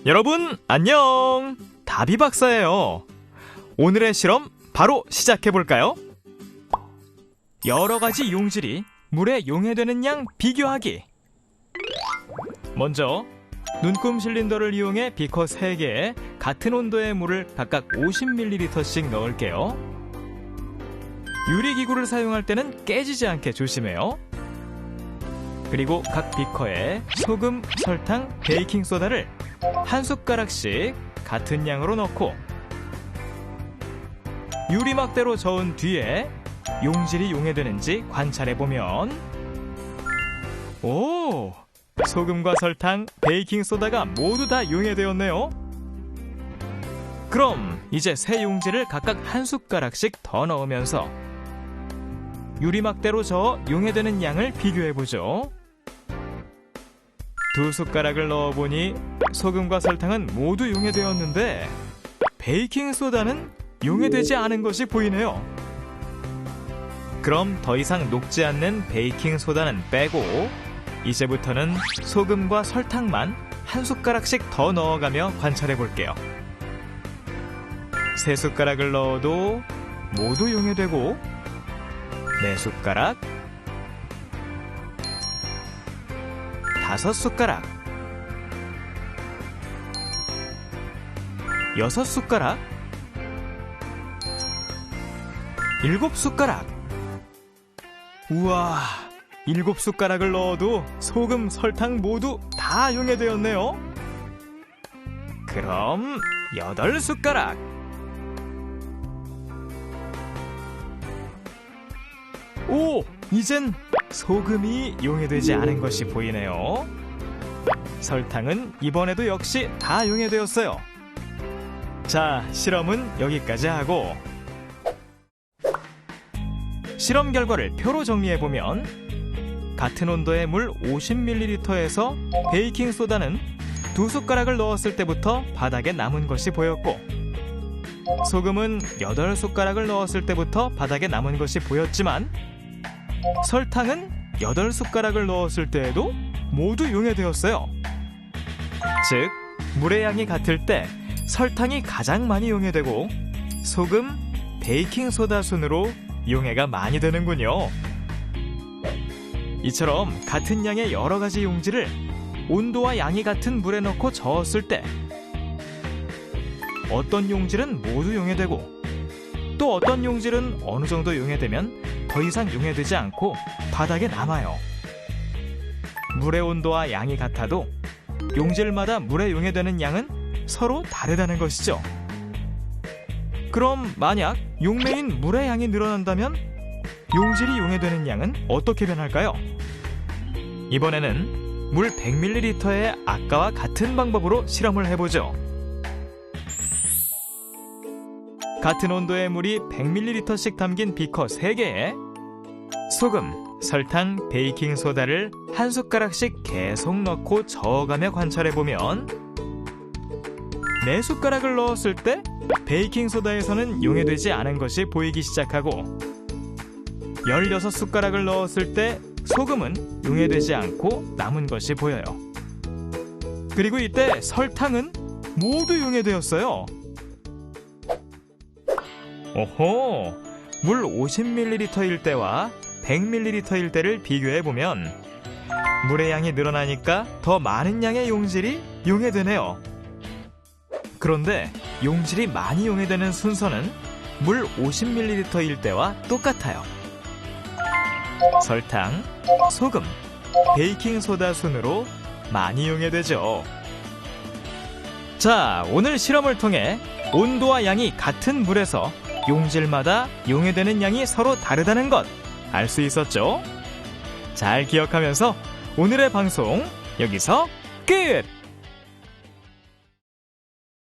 여러분 안녕, 다비 박사예요. 오늘의 실험 바로 시작해볼까요? 여러가지 용질이 물에 용해되는 양 비교하기. 먼저 눈금 실린더를 이용해 비커 3개에 같은 온도의 물을 각각 50ml씩 넣을게요. 유리기구를 사용할 때는 깨지지 않게 조심해요. 그리고 각 비커에 소금, 설탕, 베이킹소다를 한 숟가락씩 같은 양으로 넣고 유리막대로 저은 뒤에 용질이 용해되는지 관찰해보면, 오! 소금과 설탕, 베이킹소다가 모두 다 용해되었네요. 그럼 이제 새 용질을 각각 한 숟가락씩 더 넣으면서 유리막대로 저어 용해되는 양을 비교해보죠. 2숟가락을 넣어보니 소금과 설탕은 모두 용해되었는데 베이킹소다는 용해되지 않은 것이 보이네요. 그럼 더 이상 녹지 않는 베이킹소다는 빼고 이제부터는 소금과 설탕만 한 숟가락씩 더 넣어가며 관찰해 볼게요. 3숟가락을 넣어도 모두 용해되고 4숟가락, 5숟가락, 6숟가락, 7숟가락. 우와, 7숟가락을 넣어도 소금, 설탕 모두 다 용해되었네요. 그럼 8숟가락. 오! 이젠 소금이 용해되지 않은 것이 보이네요. 설탕은 이번에도 역시 다 용해되었어요. 자, 실험은 여기까지 하고 실험 결과를 표로 정리해보면 같은 온도의 물 50ml에서 베이킹소다는 2숟가락을 넣었을 때부터 바닥에 남은 것이 보였고 소금은 8숟가락을 넣었을 때부터 바닥에 남은 것이 보였지만 설탕은 8숟가락을 넣었을 때에도 모두 용해되었어요. 즉, 물의 양이 같을 때 설탕이 가장 많이 용해되고 소금, 베이킹소다 순으로 용해가 많이 되는군요. 이처럼 같은 양의 여러 가지 용질을 온도와 양이 같은 물에 넣고 저었을 때 어떤 용질은 모두 용해되고 또 어떤 용질은 어느 정도 용해되면 더 이상 용해되지 않고 바닥에 남아요. 물의 온도와 양이 같아도 용질마다 물에 용해되는 양은 서로 다르다는 것이죠. 그럼 만약 용매인 물의 양이 늘어난다면 용질이 용해되는 양은 어떻게 변할까요? 이번에는 물 100ml의 아까와 같은 방법으로 실험을 해보죠. 같은 온도의 물이 100ml씩 담긴 비커 3개에 소금, 설탕, 베이킹소다를 한 숟가락씩 계속 넣고 저어가며 관찰해보면 4숟가락을 넣었을 때 베이킹소다에서는 용해되지 않은 것이 보이기 시작하고 16숟가락을 넣었을 때 소금은 용해되지 않고 남은 것이 보여요. 그리고 이때 설탕은 모두 용해되었어요. 오호! 물 50ml일 때와 100ml일 때를 비교해보면 물의 양이 늘어나니까 더 많은 양의 용질이 용해되네요. 그런데 용질이 많이 용해되는 순서는 물 50ml일 때와 똑같아요. 설탕, 소금, 베이킹소다 순으로 많이 용해되죠. 자, 오늘 실험을 통해 온도와 양이 같은 물에서 용질마다 용해되는 양이 서로 다르다는 것 알 수 있었죠? 잘 기억하면서 오늘의 방송 여기서 끝!